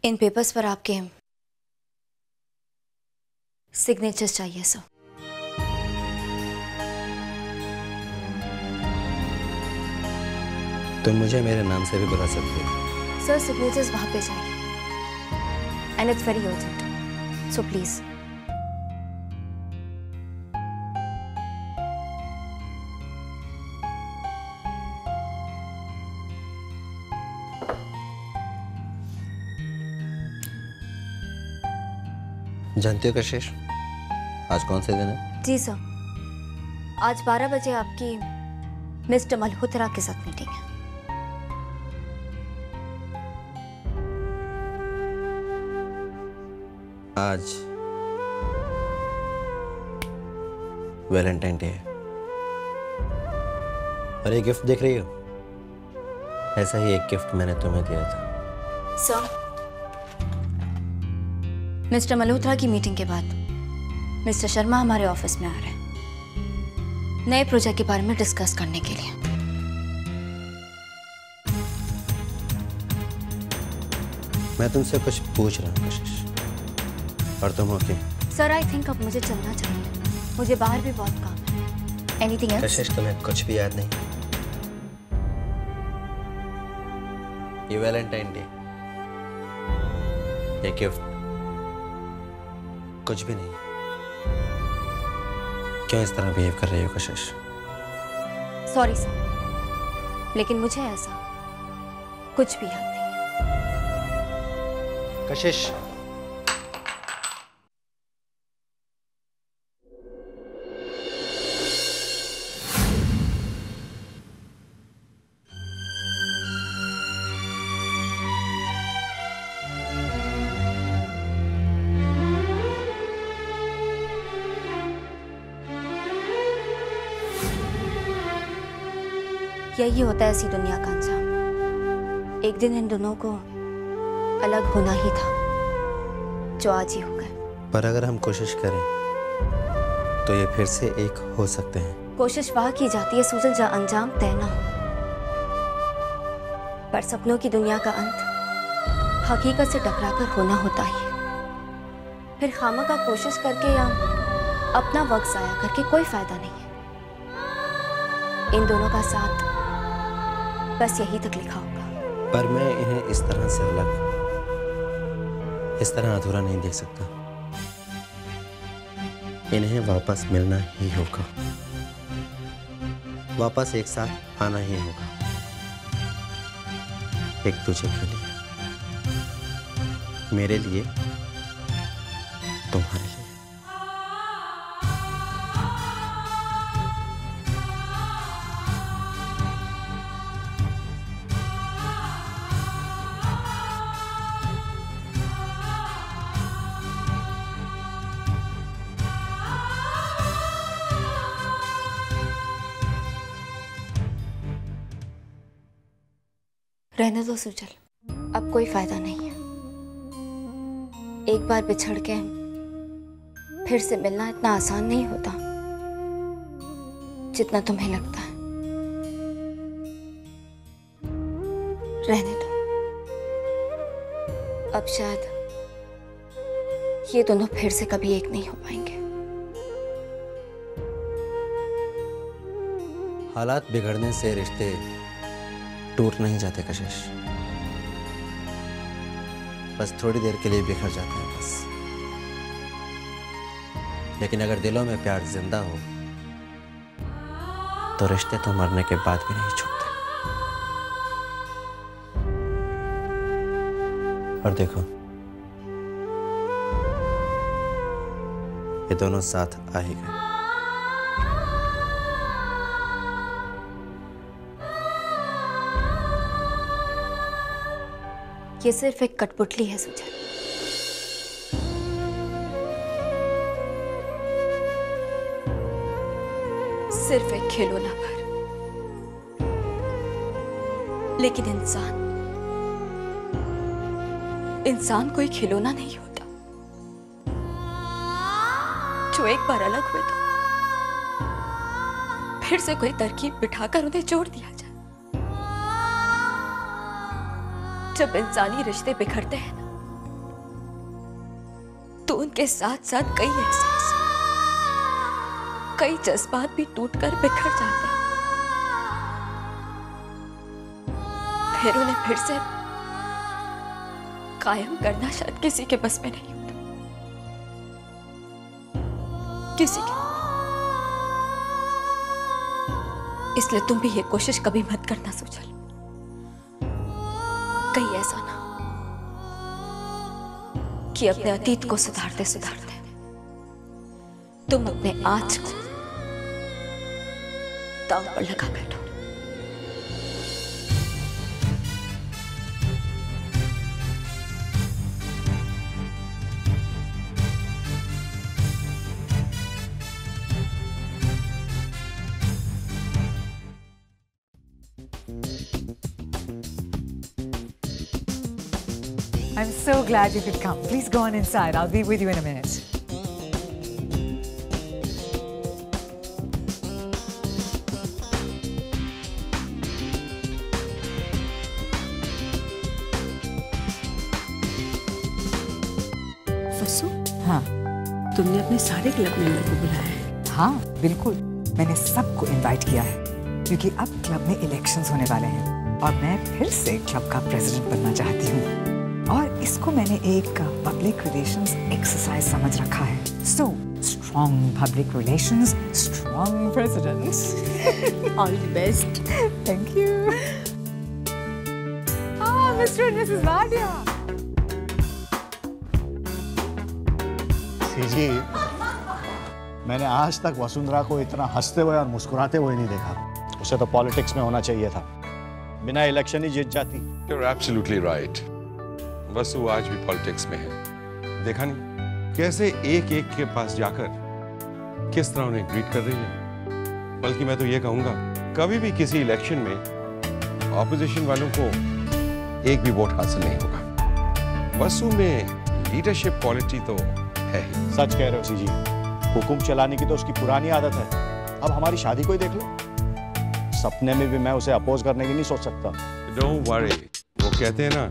इन papers पर आपके signatures चाहिए सर। तुम मुझे मेरे नाम से भी बुला सकते हो। सर सिग्नेचर्स वहां पे चाहिए and it's very urgent, so please. जानते हो कशिश, आज कौन से दिन है? जी सर, आज 12 बजे आपकी मिस्टर मल्होत्रा के साथ मीटिंग है। आज वैलेंटाइन डे है और ये गिफ्ट देख रही हो, ऐसा ही एक गिफ्ट मैंने तुम्हें दिया था। सर, मिस्टर मल्होत्रा की मीटिंग के बाद मिस्टर शर्मा हमारे ऑफिस में आ रहे हैं नए प्रोजेक्ट के बारे में डिस्कस करने के लिए। मैं तुमसे कुछ पूछ रहा हूँ कशिश, और तुम हो क्या? सर आई थिंक अब मुझे चलना चाहिए, मुझे बाहर भी बहुत काम है। Anything else? कशिश तुम्हें कुछ भी याद नहीं? ये वैलेंटाइन डे, ये गिफ्ट कुछ भी नहीं। क्यों इस तरह बिहेव कर रही हो कशिश? सॉरी सर, लेकिन मुझे ऐसा कुछ भी याद नहीं है। कशिश, यही होता है ऐसी दुनिया का अंजाम। एक दिन इन दोनों को अलग होना ही था, जो आज ही हो गए। पर अगर हम कोशिश करें तो ये फिर से एक हो सकते हैं। कोशिश वहां की जाती है सूजन जहां अंजाम तय ना हो, पर सपनों की दुनिया का अंत हकीकत से टकराकर होना होता ही है। फिर खामखा कोशिश करके या अपना वक्त जाया करके कोई फायदा नहीं है। इन दोनों का साथ बस यही तक लिखा होगा। पर मैं इन्हें इस तरह से अलग, इस तरह अधूरा नहीं देख सकता। इन्हें वापस मिलना ही होगा, वापस एक साथ आना ही होगा, एक दूसरे के लिए, मेरे लिए, तुम्हारे लिए। रहने दो सुजल, अब कोई फायदा नहीं है। एक बार बिछड़ के फिर से मिलना इतना आसान नहीं होता जितना तुम्हें लगता है। रहने दो, अब शायद ये दोनों फिर से कभी एक नहीं हो पाएंगे। हालात बिगड़ने से रिश्ते टूट नहीं जाते कशिश, बस थोड़ी देर के लिए बिखर जाते हैं बस। लेकिन अगर दिलों में प्यार जिंदा हो तो रिश्ते तो मरने के बाद भी नहीं छूटते। और देखो, ये दोनों साथ आ ही गए। ये सिर्फ एक कठपुतली है सुजल। सिर्फ एक खिलौना भर। लेकिन इंसान कोई खिलौना नहीं होता जो एक बार अलग हुए तो फिर से कोई तरकीब बिठाकर उन्हें जोड़ दिया जाए। जब इंसानी रिश्ते बिखरते हैं ना, के साथ साथ कई एहसास, कई जज्बात भी टूटकर बिखर जाते हैं। फिर उन्हें फिर से कायम करना शायद किसी के बस में नहीं होता, किसी के। इसलिए तुम भी ये कोशिश कभी मत करना सुजल, कहीं ऐसा ना कि अपने अतीत को सुधारते सुधारते तुम अपने आज को दांव पर लगा बैठो। I'm so glad you could come. Please go on inside. I'll be with you in a minute. वसु, हाँ तुमने अपने सारे क्लब मेंबर को बुलाया है? हाँ बिल्कुल, मैंने सबको इनवाइट किया है क्योंकि अब क्लब में इलेक्शंस होने वाले हैं और मैं फिर से क्लब का प्रेसिडेंट बनना चाहती हूँ और इसको मैंने एक पब्लिक रिलेशंस एक्सरसाइज समझ रखा है। So strong public relations, strong presidents. All the best. Thank you. Mister and missus Wadia. जी, मैंने आज तक वसुंधरा को इतना हंसते हुए और मुस्कुराते हुए नहीं देखा। उसे तो पॉलिटिक्स में होना चाहिए था, बिना इलेक्शन ही जीत जाती। You're absolutely right. वसु आज भी पॉलिटिक्स में है। देखा नहीं कैसे एक एक के पास जाकर किस तरह उन्हें ग्रीट कर रही है। बल्कि मैं तो ये कहूंगा, कभी भी किसी इलेक्शन में ऑपोजिशन वालों को एक भी वोट हासिल नहीं होगा। वसु में लीडरशिप क्वालिटी तो है ही। सच कह रहे हो सी जी, हुकुम चलाने की तो उसकी पुरानी आदत है। अब हमारी शादी को ही देख लो, सपने में भी मैं उसे अपोज करने की नहीं सोच सकता। Don't worry, वो कहते हैं ना,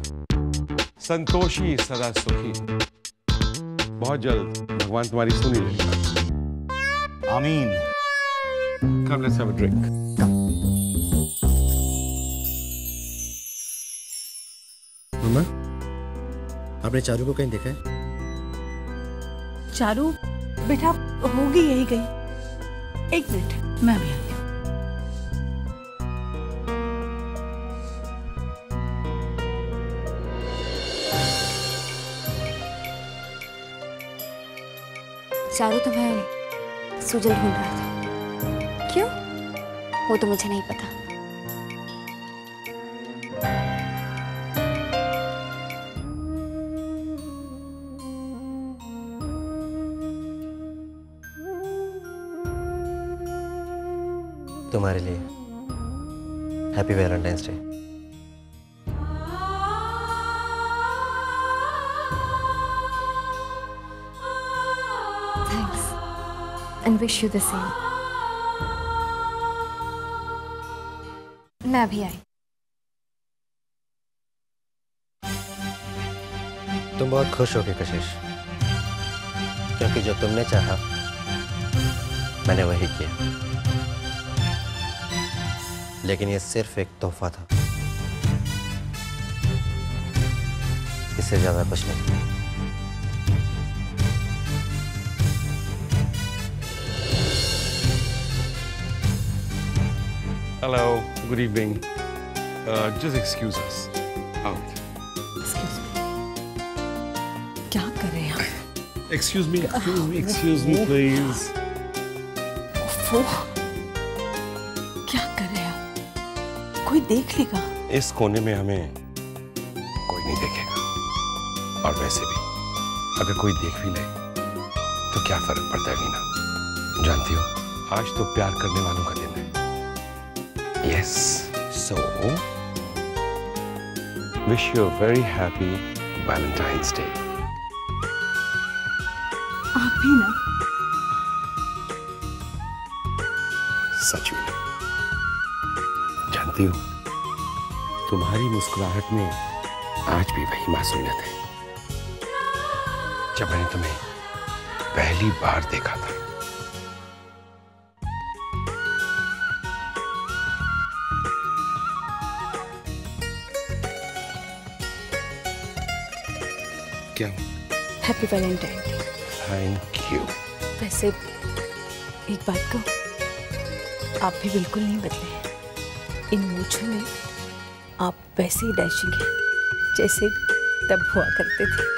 संतोषी सदा सुखी। बहुत जल्द भगवान तुम्हारी सुनी लेगा। आमीन। Come, let's have a drink. मम्मा, आपने चारू को कहीं देखा है? चारू बेटा होगी यही गई। एक मिनट, मैं भी आती हूँ। चारू तुम्हें सुजल ढूंढ रहा था। क्यों? वो तो मुझे नहीं पता। तुम्हारे लिए happy Valentine's day. Thanks and wish you the same. मैं भी आई। तुम बहुत खुश हो गए कशिश, क्योंकि जो तुमने चाहा मैंने वही किया। लेकिन ये सिर्फ एक तोहफा था, इससे ज्यादा कुछ नहीं। Hello, good evening. Just excuse us. Out. क्या कर रहे हैं आप? Excuse me, please. ओफो, क्या कर रहे हैं आप? कोई देख लेगा। इस कोने में हमें कोई नहीं देखेगा, और वैसे भी अगर कोई देख भी ले तो क्या फर्क पड़ता है वीना? जानती हो, आज तो प्यार करने वालों का दिन है। Yes, so wish you a very happy Valentine's Day. आप भी ना। सच में जानती हो, तुम्हारी मुस्कुराहट में आज भी वही मासूमियत है जब मैंने तुम्हें पहली बार देखा था। क्या? Happy Valentine day. Thank you. वैसे एक बात कहूं, आप भी बिल्कुल नहीं बदले हैं। इन मूंछों में आप वैसे ही डैशिंग हैं जैसे तब हुआ करते थे।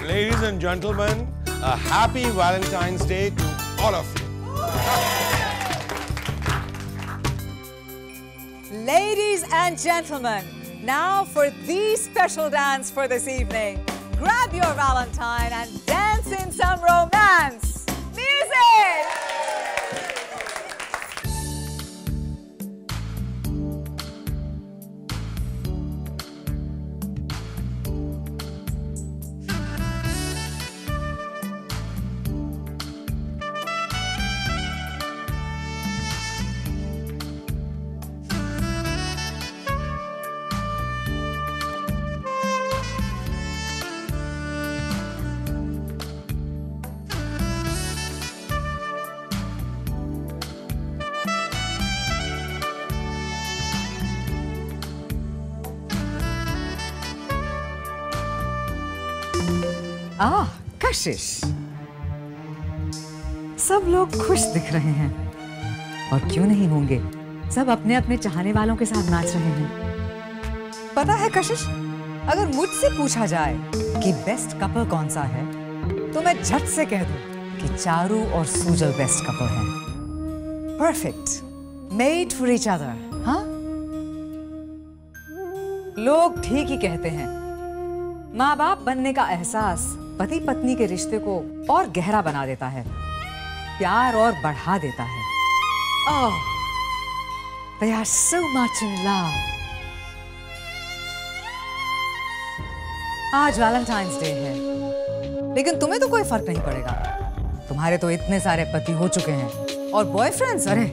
Ladies and gentlemen, a happy Valentine's Day to all of you. Ladies and gentlemen, now for the special dance for this evening. Grab your Valentine and dance in some romance. Music! कशिश, सब लोग खुश दिख रहे हैं और क्यों नहीं होंगे। सब अपने अपने चाहने वालों के साथ नाच रहे हैं। पता है कशिश, अगर मुझसे पूछा जाए कि बेस्ट कपल कौन सा है तो मैं झट से कह दूं कि चारू और सूजल बेस्ट कपल हैं। Perfect, made for each other. हाँ, लोग ठीक ही कहते हैं। माँ बाप बनने का एहसास पति पत्नी के रिश्ते को और गहरा बना देता है, प्यार और बढ़ा देता है। Oh, they are so much in love. आज वैलेंटाइंस डे है, लेकिन तुम्हें तो कोई फर्क नहीं पड़ेगा। तुम्हारे तो इतने सारे पति हो चुके हैं और बॉयफ्रेंड्स, अरे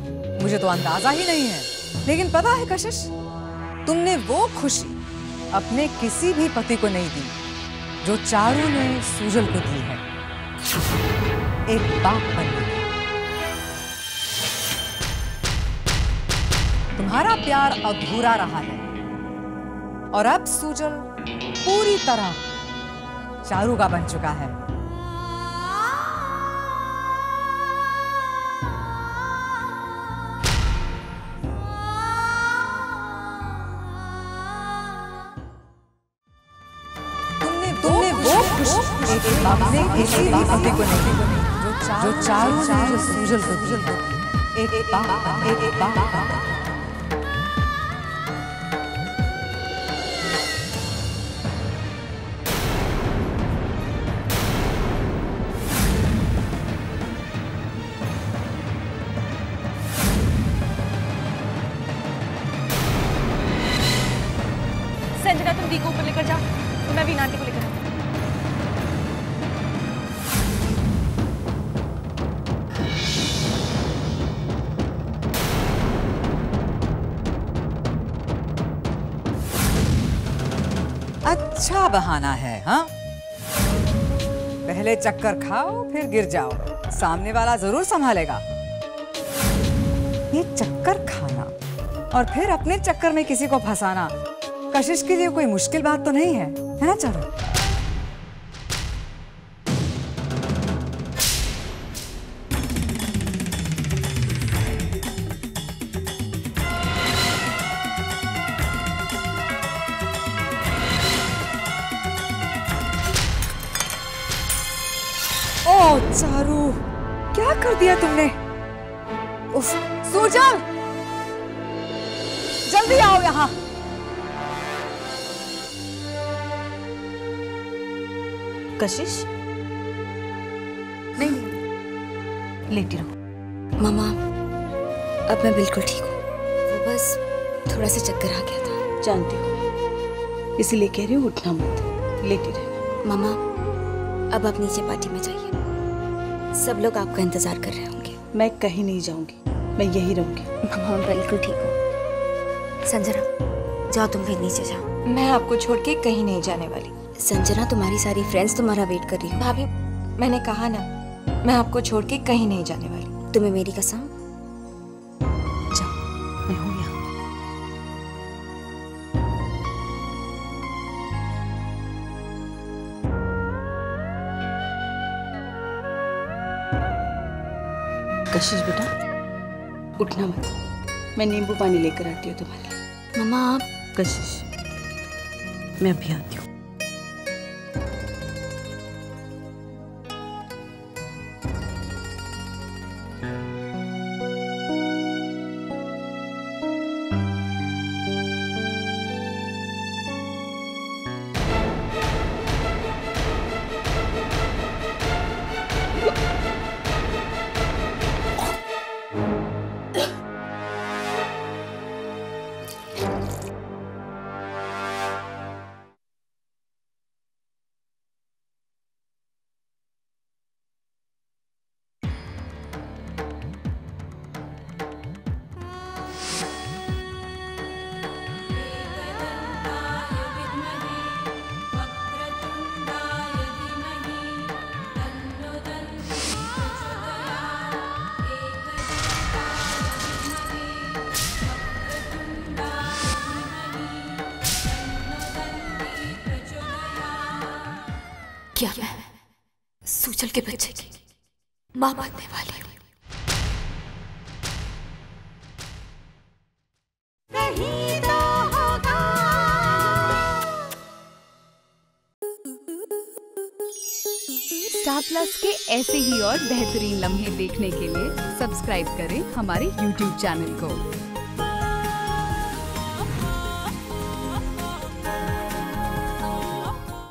मुझे तो अंदाजा ही नहीं है। लेकिन पता है कशिश, तुमने वो खुशी अपने किसी भी पति को नहीं दी जो चारू ने सूजल को दी है, एक बाप बनने। तुम्हारा प्यार अधूरा रहा है और अब सूजल पूरी तरह चारू का बन चुका है। एक बाप ने किसी भी पति को नहीं जो चारू ने सूजल को दी है। एक बाप। संजना, तुम दी को ऊपर लेकर जाओ, तो मैं भी नाटी को लेकर आऊँ। अच्छा बहाना है। हाँ, पहले चक्कर खाओ फिर गिर जाओ, सामने वाला जरूर संभालेगा। ये चक्कर खाना और फिर अपने चक्कर में किसी को फंसाना कशिश के लिए कोई मुश्किल बात तो नहीं है, है ना चारू? ओह चारू, क्या कर दिया तुमने? उफ, सूजल, जल्दी आओ यहाँ। कशिश नहीं, लेटी रहो। मामा अब मैं बिल्कुल ठीक हूँ, वो बस थोड़ा सा चक्कर आ गया था। जानती हूँ, इसलिए कह रही हूँ उठना मत, लेटी रहना। मामा अब आप नीचे पार्टी में जाइए, सब लोग आपका इंतजार कर रहे होंगे। मैं कहीं नहीं जाऊंगी, मैं यही रहूंगी। मामा बिल्कुल ठीक हो। संजना जाओ, तुम भी नीचे जाओ। मैं आपको छोड़ के कहीं नहीं जाने वाली। संजना तुम्हारी सारी फ्रेंड्स तुम्हारा वेट कर रही हो। भाभी मैंने कहा ना, मैं आपको छोड़ के कहीं नहीं जाने वाली। तुम्हें मेरी कसम। जाओ, मैं हूँ यहाँ। कशिश बेटा उठना मत, मैं नींबू पानी लेकर आती हूँ तुम्हारे लिए। मामा आप। कशिश मैं अभी आती हूँ। क्या मैं सूजल के बच्चे की मां बनने वाली हूँ? स्टार प्लस के ऐसे ही और बेहतरीन लम्हे देखने के लिए सब्सक्राइब करें हमारे YouTube चैनल को।